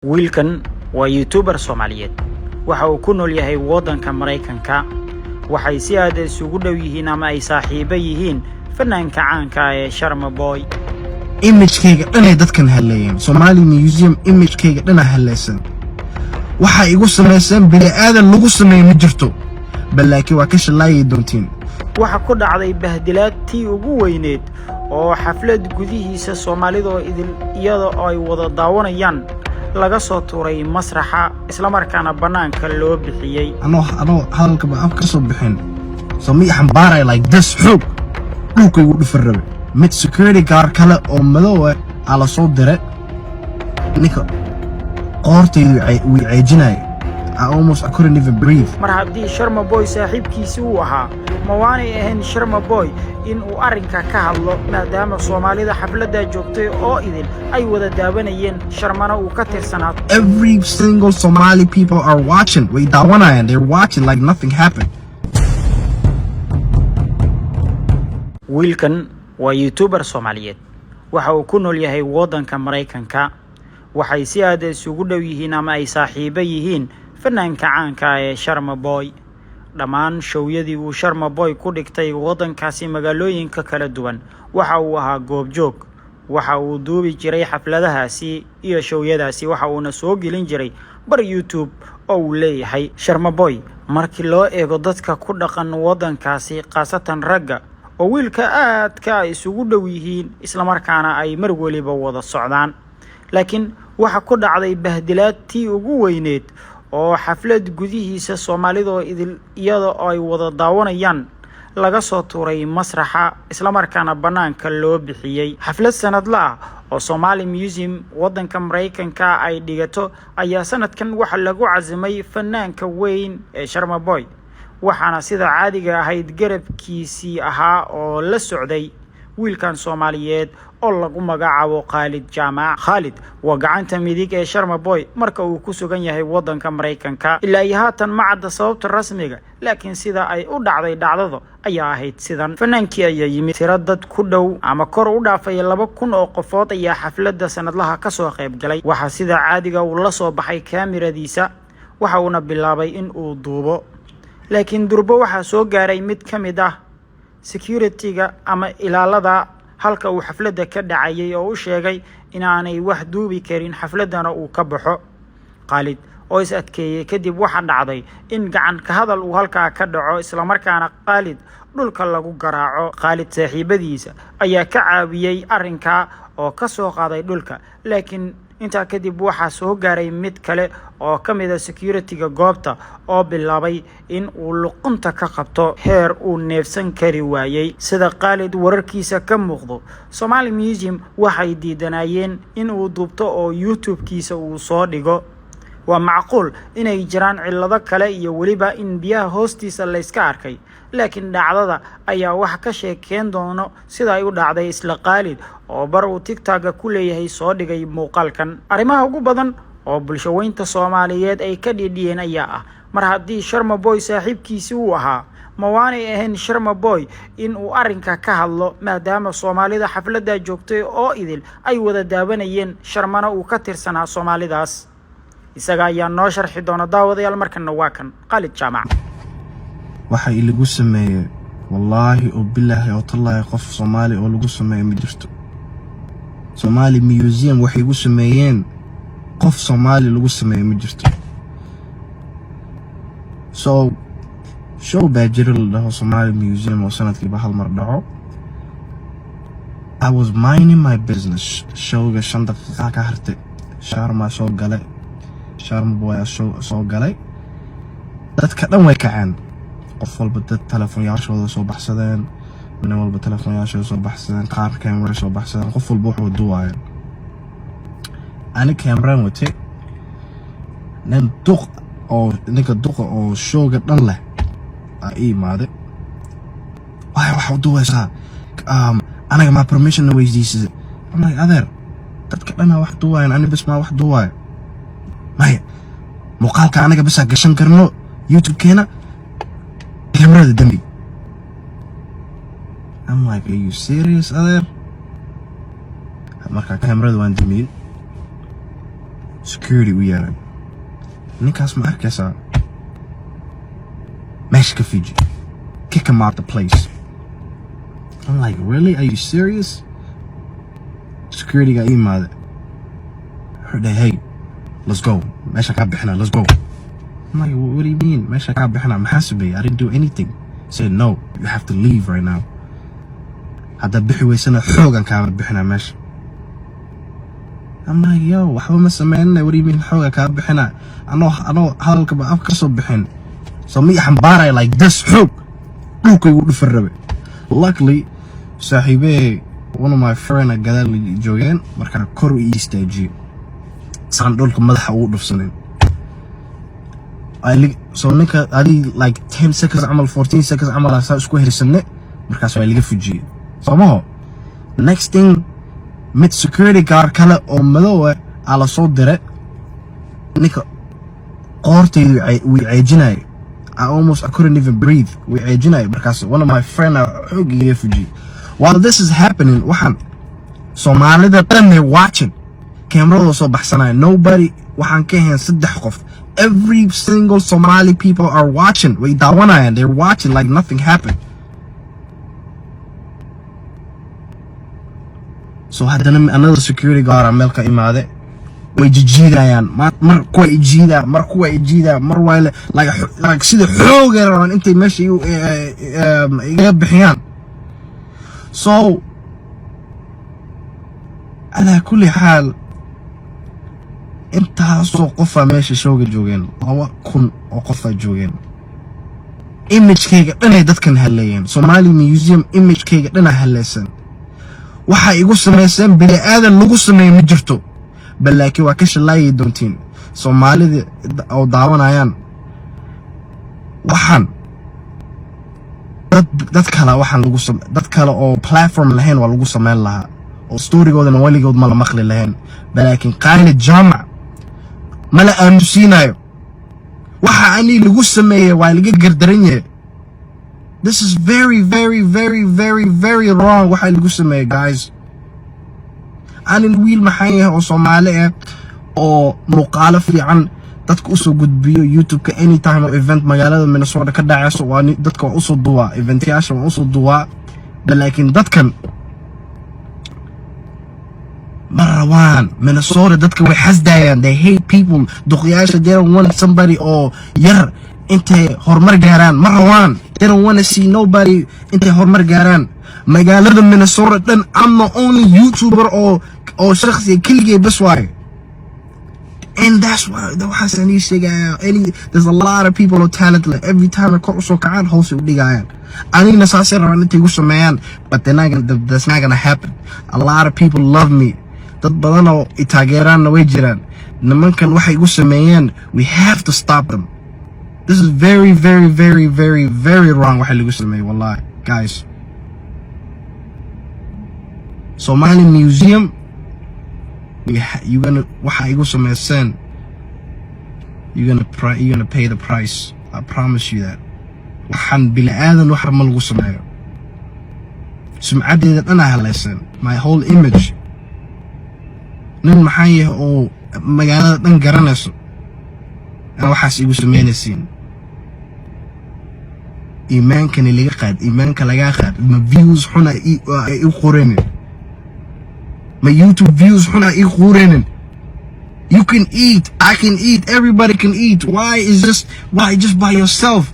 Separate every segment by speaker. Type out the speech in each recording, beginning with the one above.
Speaker 1: wiilkan waa youtuber Soomaaliyeed waxa uu ku nool yahay wadanka Mareykanka waxay si aad isugu dhow yihiin ama ay saaxiibo yihiin fanaanka caanka ah ee Sharma Boy
Speaker 2: image-kayga dhanay dadkan haleeyeen Somali Museum image-kayga dhana haleeysan waxa igu sameeysan bini aadan lagu sameeyay ma jirto balaakiin waa ka shalaayay doontiin
Speaker 1: waxa ku dhacday bahdilaad tii ugu weyneed oo xaflad gudihiisa Soomaalida iyadoo ay wada daawanayaan laga soo tuuray masraxa isla markaana banaanka loo bixiyay
Speaker 2: ano hadalka ba afka soo bixin samii xambaaray like this xoog dhulkay ugu dhifarabe mid security guard kale oo madow ah ala soo diray ninka qoortay way ceejinay I couldn't even breathe
Speaker 1: mar haddii Sharma Boy saaxiibkiisa uu ahaa ma waanay ahayn Sharma Boy in uu arrinka ka hadlo maadaama Soomaalida xafladda joogtay oo idin ay wada daawanayeen Sharmana uu ka tirsanaa
Speaker 2: every single Somali people are watching way daawanayaan they're watching like nothing happened
Speaker 1: wiilkan waa youtuber Soomaaliyeed waxa uu ku nool yahay wadanka Mareykanka waxay si aad isugu dhow yihiin ama ay saaxiibo yihiin fanaanka caanka ah ee Sharma Boy dhamaan showyadii uu Sharma Boy ku dhigtay wadankaasi magaalooyinka kala duwan waxa uu ahaa goobjoog waxa uu duubi jiray xafladahaasi iyo showyadaasi waxa uu na soo gelin jiray bar YouTube oo uu leeyahay Sharma Boy markii loo eego dadka ku dhaqan wadankaasi qaasatan ragga oo wiilka aad ka isugu dhow yihiin isla markaana ay mar waliba wada socdaan laakiin waxa ku dhacday bahdilaad tii ugu weyneed oo xaflad gudihiisa Soomaalida iyadoo ay wada daawanayaan laga soo tuuray masraxa isla markaana banaanka loo bixiyay xaflad sanadle ah oo Somali Museum wadanka Mareykanka ay dhigato ayaa sanadkan waxa lagu cazimay fanaanka weyn ee Sharma Boy waxaana sida caadiga ahayd garabkiisii ahaa oo la socday wiilkan Soomaaliyeed oo lagu magacaabo Khalid Jaamac Khalid waa gacanta midig ee Sharma Boy marka uu ku sugan yahay wadanka Mareykanka ilaa haatan ma cadda sababta rasmiga laakiin sida ay u dhacday dhacdada ayaa ahayd sidan fanaankii ayaa yimid tiro dad ku dhow ama kor u dhaafay 2,000 oo qofood ayaa xafladda sanadlaha ka soo qayb galay waxa sida caadiga uu la soo baxay kaamiradiisa waxa uu bilaabay in uu duubo laakiin durbo waxa soo gaaray mid kamid ah security-ga ama ilaalada halka uu xafladda ka dhacayay oo u sheegay inaanay wax duubi karin xafladana uu ka baxo Khalid oo is adkeeyay kadib waxa dhacday in gacan ka hadal uu halka ka dhaco isla markaana Khalid dhulka lagu garaaco Khalid saaxiibadiisa ayaa ka caawiyay arrinka oo ka soo qaaday dhulka laakiin inta kadib waxa soo gaaray mid kale oo kamid ah security-ga goobta oo bilaabay in uu luqunta ka qabto heer uu neefsan kari waayay sida Khalid wararkiisa ka muuqdo Somali Museum waxay diidanayeen in uu duubto oo YouTube-kiisa uu soo dhigo waa macquul inay jiraan cilado kale iyo waliba in biyaha hoostiisa la iska arkay laakiin dhacdada ayaa wax ka sheekeen doono sida ay u dhacday isla Khalid oo bar uu TikTok ku leeyahay soo dhigay muuqaalkan arimaha ugu badan oo bulshooyinka Soomaaliyeed ay ka dhidhiyeen ayaa ah mar haddii Sharma Boy saaxiibkiisa uu ahaa ma waanay ahayn Sharma Boy in uu arrinka ka hadlo maadaama Soomaalida xafladda joogtay oo ay wada daawanayeen Sharmana uu ka tirsanaa Soomaalidaas isaga ayaa noo sharxi doona daawadayaal markana waa kan Khalid Jaamac
Speaker 2: waxa ilagu sameeyay wallahi oo billahi oo tallahi qof Soomaali oo lagu sameeyay ma jirto Somali Museum waxay igu sameeyeen qof Soomaali lagu sameeyay ma jirto show bajiril dhaho Somali Museum oo sanadkiiba hal mar dhaco I was minding my business showga 5 daqiiqo ka hartay Sharma soo galay Sharma Boy soo galay dadka dhan way kacaan qof walba dad telefoonyaashooda soo baxsadeen min walba telefoonyaashooda soo baxsadeen qaar camera soo baxsadeen qof walba wuxuu duwaayay ani camera watay ninka duq oo showga dhan leh ay imaade waxa duwaysaa anaga ma permission na weydiisay ama adeer dadka dhan wax duwaayaan ani bas ma wax duwaay maya muuqaalka anaga bas gashan karno YouTube-keena kamerada dambi I'm like are you serious adeer marka kamerada waan damiyay security u yeeran ninkaas ma arkaysaa meesha ka fiji kick him out the place. I'm like, really? Are you serious? Security got emailed. Heard that, hey, let's go. Meesha ka bixina, let's go. I'm like, what do you mean? Meesha ka bixina, محاسبي. I didn't do anything. He said, no, you have to leave right now. Hadda bixi weysana xoogan kaa bixina meesha. I'm like, yo, waxba ma sameynay. What do you mean xooga kaa bixina? Anoo hadalka ba afka soo bixin. So me xambaaray like this xoog. Dhulkay ugu dhufan rabe. Luckily, saaxiibey, one of my friend gadaal joogeen markaan kor u istaajiyay. Saan dhulka madaxa ugu dhufsanin. So ninka like 10 seconds amal 14 seconds amal saa isku hirsanne markaas waa laga fujiyay. Somaho next thing mid security guard kale oo madow ah ala soo diray ninka qoortaydu way ceejinay. I couldn't even breathe. We ceejinay markaas one of my friend xoog iga fujiyay. While this is happening, waxaan Soomaalida dhan they watching. Camerada soo baxsanay. Nobody waxaan ka hayn 3 qof. Every single Somali people are watching. Way daawanayaan. They're watching like nothing happened. So haddana another security guard meel ka imaade. Way jiidayaan. Mar kuwa jiida, mar kuwa jiida, mar waa like sida xoogeeran intay meesha iga bixiyaan. So على كل حال intaasoo qofa meesha shooga joogeen 2,000 oo qofa joogeen. Imagekayga dhan ay dadkan haleeyeen. Somali Museum imagekayga dhan ay haleeysan. Waxa igu sameeyeen bini aadan lagu sameeyay ma jirto. Balaakiin waa ka shalaayay doontiin. Soomaalida oo daawanayaan waxaan dad kale oo platform lahayn waa lagu sameyn lahaa oo storygoodana waligood ma la maqli lahayn. Balaakiin qaali jaamac ma la aamusiinayo. waxa ani lagu sameeyay waa laga gardaran yahay. This is very wrong waxa lagu sameeyay guys. Ani wiil maxay oo Soomaali ah oo muuqaal fiican dadka u soo gudbiyo YouTube-ka anytime oo event magaalada Minnesota ka dhacayso waa dadka u soo duwa eventyaasha u soo duwa. Balaakiin dadkan Marwan Minnesota dadka way xasdayaan. They hate people. Duqyaasha they don't want somebody or yar intay hormar gaaraan. Marwan they don't want to see nobody intay hormar gaaraan. Magaalada Minnesota dhan I'm the only YouTuber or shakhsi keligay bas waay. And that's why there's a lot of people who are talented. Every time I call so kacaan hoos u dhigayaan. Anigana saasay rabaan intay igu sameeyaan, but that's not gonna happen. A lot of people love me. Dad badan oo i taageeraan way jiraan. Nimankan waxay igu sameeyaan, we have to stop them. This is very wrong waxa lagu sameeyay wallahi guys. Somali Museum you're gonna pay the price. I promise you that. waxaan bil aadan wax ma lagu sameeyo. Sumcadeeda ana halaysan. My whole image. nin maxay oo magaalada dhan garanayso. waxaas igu sameynaysiin. iimaanka laga qaad. Ma views xuna i qoreen. My YouTube views xuna i qoreen. You can eat, I can eat, everybody can eat. Why just by yourself?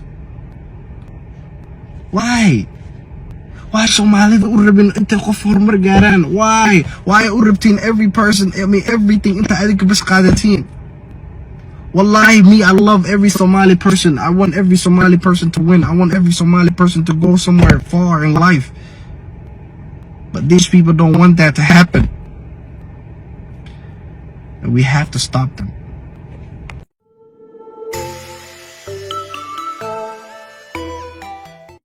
Speaker 2: Why Somalida u rabin inta qof hormar gaaraan? Why u rabtiin every person, everything inta adinka bas qaadatiin? Wallahi me, I love every Somali person. I want every Somali person to win. I want every Somali person to go somewhere far in life. But these people don't want that to happen. And we have to stop them.